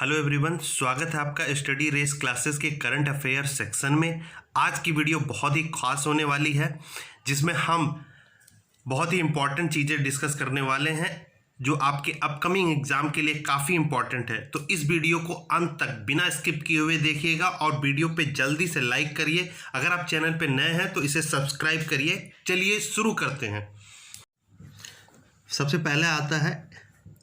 Hello everyone, स्वागत है आपका स्टडी रेस क्लासेस के करंट अफेयर सेक्शन में। आज की वीडियो बहुत ही खास होने वाली है, जिसमें हम बहुत ही इंपॉर्टेंट चीज़ें डिस्कस करने वाले हैं जो आपके अपकमिंग एग्जाम के लिए काफ़ी इंपॉर्टेंट है। तो इस वीडियो को अंत तक बिना स्किप किए हुए देखिएगा और वीडियो पे जल्दी से लाइक करिए। अगर आप चैनल पे नए हैं तो इसे सब्सक्राइब करिए। चलिए शुरू करते हैं। सबसे पहले आता है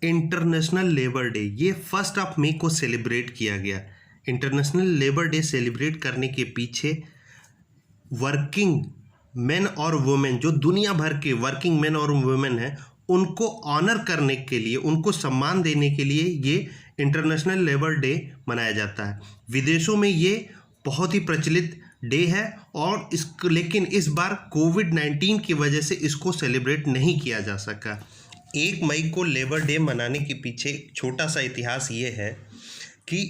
इंटरनेशनल लेबर डे। ये 1 मई को सेलिब्रेट किया गया। इंटरनेशनल लेबर डे सेलिब्रेट करने के पीछे वर्किंग मेन और वुमेन, जो दुनिया भर के वर्किंग मेन और वुमेन हैं, उनको ऑनर करने के लिए, उनको सम्मान देने के लिए ये इंटरनेशनल लेबर डे मनाया जाता है। विदेशों में ये बहुत ही प्रचलित डे है और लेकिन इस बार कोविड-19 की वजह से इसको सेलिब्रेट नहीं किया जा सका। 1 मई को लेबर डे मनाने के पीछे एक छोटा सा इतिहास ये है कि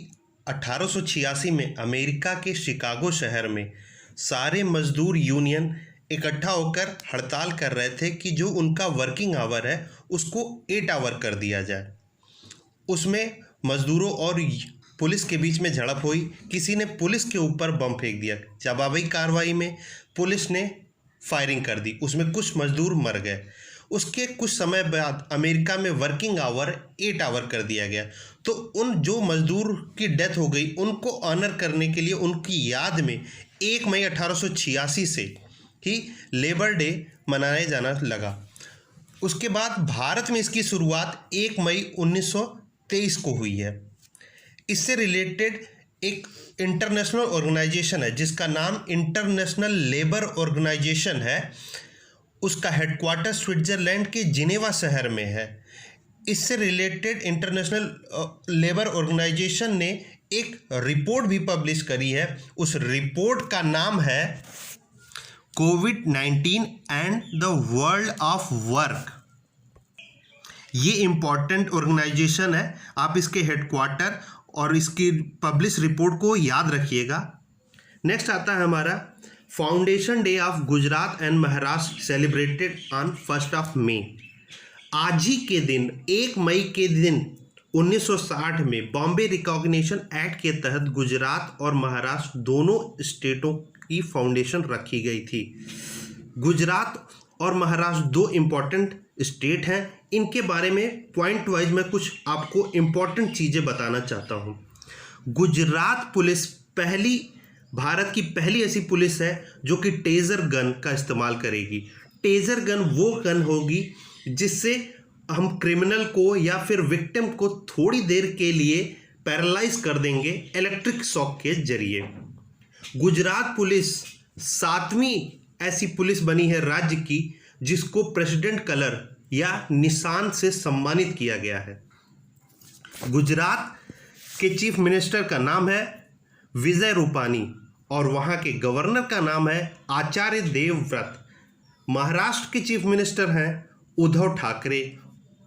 1886 में अमेरिका के शिकागो शहर में सारे मजदूर यूनियन इकट्ठा होकर हड़ताल कर रहे थे कि जो उनका वर्किंग आवर है उसको 8 आवर कर दिया जाए। उसमें मजदूरों और पुलिस के बीच में झड़प हुई। किसी ने पुलिस के ऊपर बम फेंक दिया। जवाबी कार्रवाई में पुलिस ने फायरिंग कर दी। उसमें कुछ मजदूर मर गए। उसके कुछ समय बाद अमेरिका में वर्किंग आवर 8 आवर कर दिया गया। तो उन जो मजदूर की डेथ हो गई उनको ऑनर करने के लिए, उनकी याद में 1 मई 1886 से ही लेबर डे मनाया जाना लगा। उसके बाद भारत में इसकी शुरुआत 1 मई 1923 को हुई है। इससे रिलेटेड एक इंटरनेशनल ऑर्गेनाइजेशन है जिसका नाम इंटरनेशनल लेबर ऑर्गेनाइजेशन है। उसका हेडक्वार्टर स्विट्जरलैंड के जिनेवा शहर में है। इससे रिलेटेड इंटरनेशनल लेबर ऑर्गेनाइजेशन ने एक रिपोर्ट भी पब्लिश करी है। उस रिपोर्ट का नाम है COVID and the world of work. ये इम्पॉर्टेंट ऑर्गेनाइजेशन है। आप इसके हेडक्वार्टर और इसकी पब्लिश रिपोर्ट को याद रखिएगा। नेक्स्ट आता है हमारा foundation day of Gujarat and Maharashtra celebrated on 1 मई। आज ही के दिन 1 मई के दिन 1960 में बॉम्बे रिकॉग्निशन एक्ट के तहत गुजरात और महाराष्ट्र दोनों स्टेटों की फाउंडेशन रखी गई थी। गुजरात और महाराष्ट्र 2 इम्पॉर्टेंट स्टेट हैं। इनके बारे में पॉइंट वाइज मैं कुछ आपको इम्पॉर्टेंट चीज़ें बताना चाहता हूँ। गुजरात पुलिस भारत की पहली ऐसी पुलिस है जो कि टेजर गन का इस्तेमाल करेगी। टेजर गन वो गन होगी जिससे हम क्रिमिनल को या फिर विक्टिम को थोड़ी देर के लिए पैरालाइज कर देंगे इलेक्ट्रिक शॉक के जरिए। गुजरात पुलिस 7वीं ऐसी पुलिस बनी है राज्य की जिसको प्रेसिडेंट कलर या निशान से सम्मानित किया गया है। गुजरात के चीफ मिनिस्टर का नाम है विजय रूपानी और वहाँ के गवर्नर का नाम है आचार्य देवव्रत। महाराष्ट्र के चीफ मिनिस्टर हैं उद्धव ठाकरे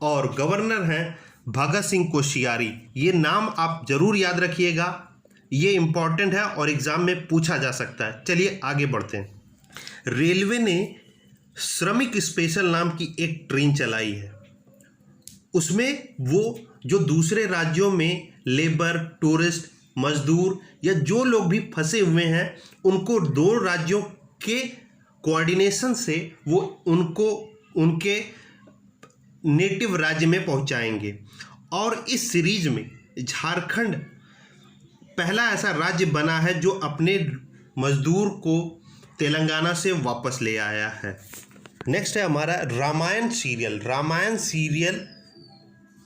और गवर्नर हैं भगत सिंह कोश्यारी। ये नाम आप जरूर याद रखिएगा, ये इम्पॉर्टेंट है और एग्जाम में पूछा जा सकता है। चलिए आगे बढ़ते हैं। रेलवे ने श्रमिक स्पेशल नाम की एक ट्रेन चलाई है। उसमें वो जो दूसरे राज्यों में लेबर, टूरिस्ट, मजदूर या जो लोग भी फंसे हुए हैं उनको 2 राज्यों के कोऑर्डिनेशन से वो उनको उनके नेटिव राज्य में पहुंचाएंगे। और इस सीरीज में झारखंड पहला ऐसा राज्य बना है जो अपने मजदूर को तेलंगाना से वापस ले आया है। नेक्स्ट है हमारा रामायण सीरियल। रामायण सीरियल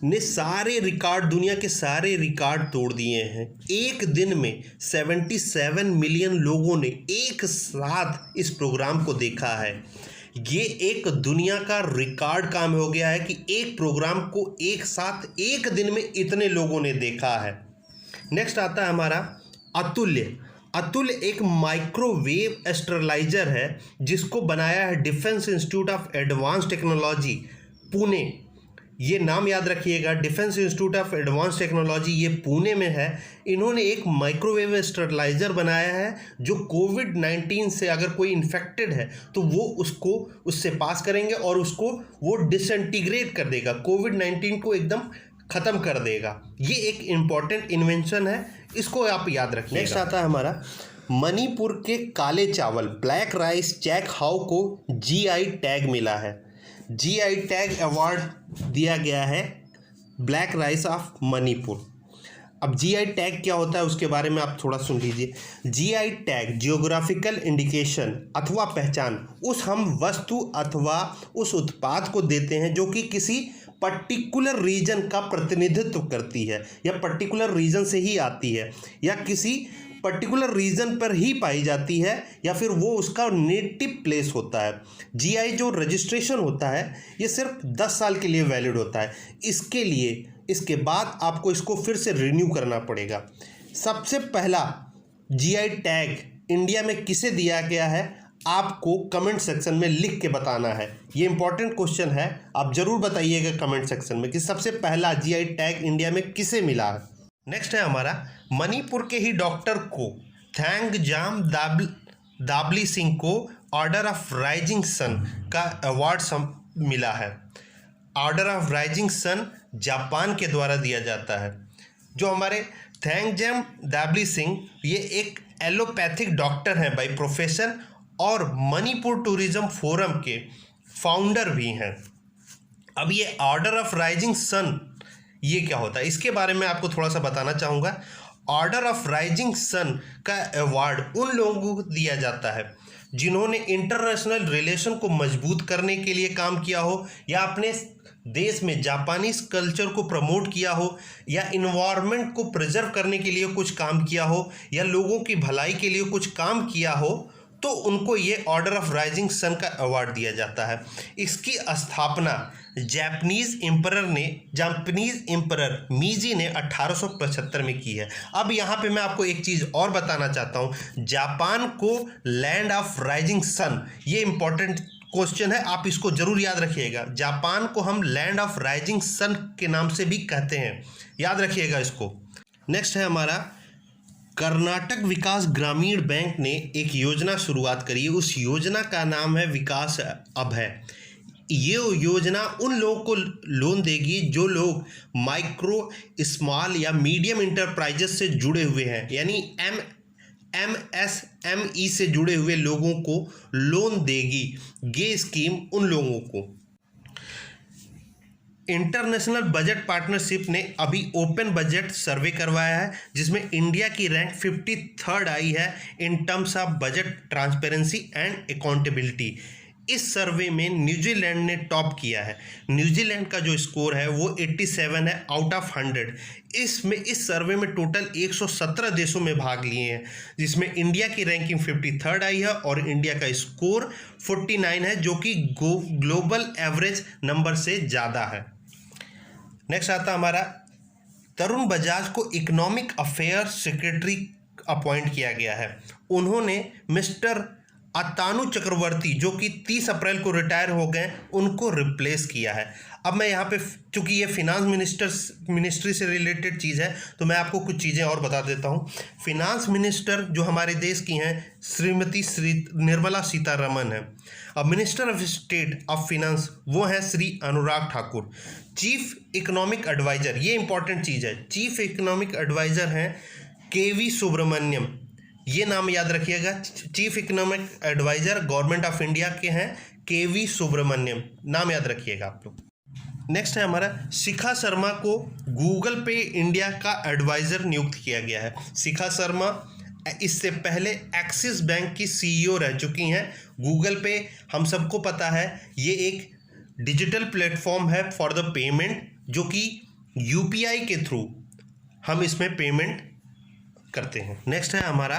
ने सारे रिकॉर्ड, दुनिया के सारे रिकॉर्ड तोड़ दिए हैं। एक दिन में 77 मिलियन लोगों ने एक साथ इस प्रोग्राम को देखा है। ये एक दुनिया का रिकॉर्ड काम हो गया है कि एक प्रोग्राम को एक साथ एक दिन में इतने लोगों ने देखा है। नेक्स्ट आता है हमारा अतुल्य। अतुल्य एक माइक्रोवेव एस्ट्रलाइजर है जिसको बनाया है defence institute of advance technology, Pune. ये नाम याद रखिएगा, defence institute of advance technology, ये पुणे में है। इन्होंने एक माइक्रोवेव स्टेरिलाइजर बनाया है जो कोविड-19 से अगर कोई इन्फेक्टेड है तो वो उससे पास करेंगे और उसको वो डिसइंटीग्रेट कर देगा, कोविड-19 को एकदम ख़त्म कर देगा। ये एक इम्पॉर्टेंट इन्वेंशन है, इसको आप याद रखिए। नेक्स्ट आता है हमारा मणिपुर के काले चावल ब्लैक राइस चैक हाउ को जीआई टैग मिला है। जीआई टैग अवार्ड दिया गया है ब्लैक राइस ऑफ मणिपुर। अब जीआई टैग क्या होता है उसके बारे में आप थोड़ा सुन लीजिए। जीआई टैग जियोग्राफिकल इंडिकेशन अथवा पहचान उस हम वस्तु अथवा उस उत्पाद को देते हैं जो कि किसी पर्टिकुलर रीजन का प्रतिनिधित्व करती है या पर्टिकुलर रीजन से ही आती है या किसी पर्टिकुलर रीजन पर ही पाई जाती है या फिर वो उसका नेटिव प्लेस होता है। जीआई जो रजिस्ट्रेशन होता है ये सिर्फ 10 साल के लिए वैलिड होता है। इसके बाद आपको इसको फिर से रिन्यू करना पड़ेगा। सबसे पहला जीआई टैग इंडिया में किसे दिया गया है आपको कमेंट सेक्शन में लिख के बताना है। ये इंपॉर्टेंट क्वेश्चन है, आप जरूर बताइएगा कमेंट सेक्शन में कि सबसे पहला जीआई टैग इंडिया में किसे मिला है। नेक्स्ट है हमारा मणिपुर के ही डॉक्टर को थैंगजाम दाबली सिंह को ऑर्डर ऑफ राइजिंग सन का अवार्ड मिला है। Order of rising sun Japan के द्वारा दिया जाता है। जो हमारे थैंगजाम दाबली सिंह ये एक एलोपैथिक डॉक्टर हैं बाय प्रोफेशन और मणिपुर टूरिज्म फोरम के फाउंडर भी हैं। अब ये ऑर्डर ऑफ राइजिंग सन ये क्या होता है इसके बारे में आपको थोड़ा सा बताना चाहूँगा। ऑर्डर ऑफ राइजिंग सन का अवार्ड उन लोगों को दिया जाता है जिन्होंने इंटरनेशनल रिलेशन को मजबूत करने के लिए काम किया हो या अपने देश में जापानीज कल्चर को प्रमोट किया हो या इन्वायरमेंट को प्रिजर्व करने के लिए कुछ काम किया हो या लोगों की भलाई के लिए कुछ काम किया हो तो उनको ये ऑर्डर ऑफ राइजिंग सन का अवार्ड दिया जाता है। इसकी स्थापना जापानीज एम्परर मीजी ने 1875 में की है। अब यहाँ पे मैं आपको एक चीज़ और बताना चाहता हूँ। जापान को लैंड ऑफ राइजिंग सन ये इंपॉर्टेंट क्वेश्चन है, आप इसको जरूर याद रखिएगा। जापान को हम लैंड ऑफ राइजिंग सन के नाम से भी कहते हैं, याद रखिएगा इसको। नेक्स्ट है हमारा कर्नाटक विकास ग्रामीण बैंक ने एक योजना शुरुआत करी है। उस योजना का नाम है विकास अभय। ये योजना उन लोगों को लोन देगी जो लोग माइक्रो स्मॉल या मीडियम इंटरप्राइजेस से जुड़े हुए हैं, यानी MSME से जुड़े हुए लोगों को लोन देगी। ये स्कीम उन लोगों को इंटरनेशनल बजट पार्टनरशिप ने अभी ओपन बजट सर्वे करवाया है जिसमें इंडिया की रैंक 53rd आई है in terms of budget transparency and accountability. इस सर्वे में न्यूजीलैंड ने टॉप किया है। न्यूजीलैंड का जो स्कोर है वो 87 है आउट ऑफ 100। इस सर्वे में टोटल 117 देशों में भाग लिए हैं जिसमें इंडिया की रैंकिंग 53rd आई है और इंडिया का स्कोर 49 है जो कि ग्लोबल एवरेज नंबर से ज़्यादा है। नेक्स्ट आता हमारा तरुण बजाज को इकोनॉमिक अफेयर्स सेक्रेटरी अपॉइंट किया गया है। उन्होंने मिस्टर अतानु चक्रवर्ती जो कि 30 अप्रैल को रिटायर हो गए उनको रिप्लेस किया है। अब मैं यहाँ पे चूँकि ये फिनांस मिनिस्ट्री से रिलेटेड चीज़ है तो मैं आपको कुछ चीज़ें और बता देता हूँ। फिनांस मिनिस्टर जो हमारे देश की हैं श्रीमती निर्मला सीतारमन है। अब minister of state of finance वो हैं Shri Anurag Thakur. Chief economic adviser ये इंपॉर्टेंट चीज़ है, चीफ इकोनॉमिक एडवाइज़र हैं KV सुब्रमण्यम, ये नाम याद रखिएगा। Chief economic adviser government of India के हैं KV सुब्रमण्यम, नाम याद रखिएगा आप लोग। नेक्स्ट है हमारा शिखा शर्मा को गूगल पे इंडिया का एडवाइज़र नियुक्त किया गया है। शिखा शर्मा इससे पहले एक्सिस बैंक की CEO रह चुकी हैं। गूगल पे हम सबको पता है ये एक डिजिटल प्लेटफॉर्म है फॉर द पेमेंट जो कि UPI के थ्रू हम इसमें पेमेंट करते हैं। नेक्स्ट है हमारा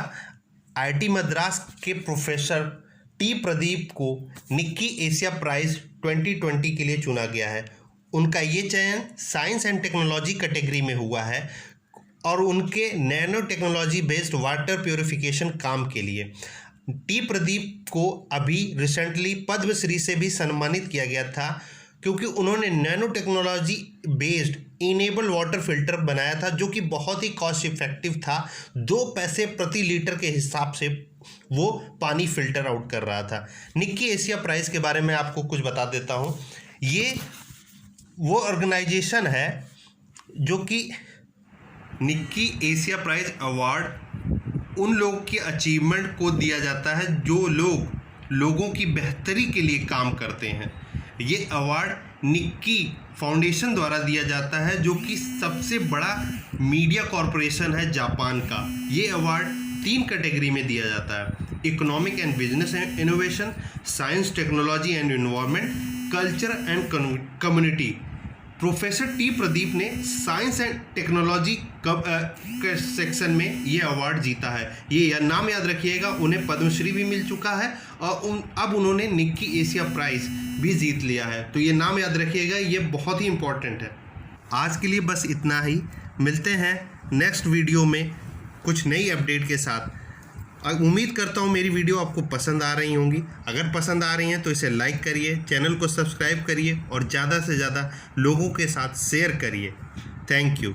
IIT मद्रास के प्रोफेसर T प्रदीप को निक्की एशिया प्राइज़ 2020 के लिए चुना गया है। उनका ये चयन साइंस एंड टेक्नोलॉजी कैटेगरी में हुआ है और उनके nano technology based water purification काम के लिए। T प्रदीप को अभी रिसेंटली पद्मश्री से भी सम्मानित किया गया था क्योंकि उन्होंने nano technology based enable water filter बनाया था जो कि बहुत ही कॉस्ट इफेक्टिव था। 2 पैसे प्रति लीटर के हिसाब से वो पानी फिल्टर आउट कर रहा था। निक्की एशिया प्राइज़ के बारे में आपको कुछ बता देता हूँ। ये वो ऑर्गेनाइजेशन है जो कि निक्की एशिया प्राइज अवार्ड उन लोगों की अचीवमेंट को दिया जाता है जो लोगों की बेहतरी के लिए काम करते हैं। ये अवार्ड निक्की फाउंडेशन द्वारा दिया जाता है, जो कि सबसे बड़ा मीडिया कॉरपोरेशन है जापान का। ये अवार्ड 3 कैटेगरी में दिया जाता है: economic and business innovation, science technology and environment, culture and community. Professor T Pradeep ने साइंस एंड टेक्नोलॉजी के सेक्शन में ये अवार्ड जीता है। ये नाम याद रखिएगा, उन्हें पद्मश्री भी मिल चुका है और अब उन्होंने निक्की एशिया प्राइज़ भी जीत लिया है। तो ये नाम याद रखिएगा, ये बहुत ही इम्पोर्टेंट है। आज के लिए बस इतना ही। मिलते हैं नेक्स्ट वीडियो में कुछ नई अपडेट के साथ। उम्मीद करता हूँ मेरी वीडियो आपको पसंद आ रही होंगी। अगर पसंद आ रही हैं तो इसे लाइक करिए, चैनल को सब्सक्राइब करिए और ज़्यादा से ज़्यादा लोगों के साथ शेयर करिए। Thank you.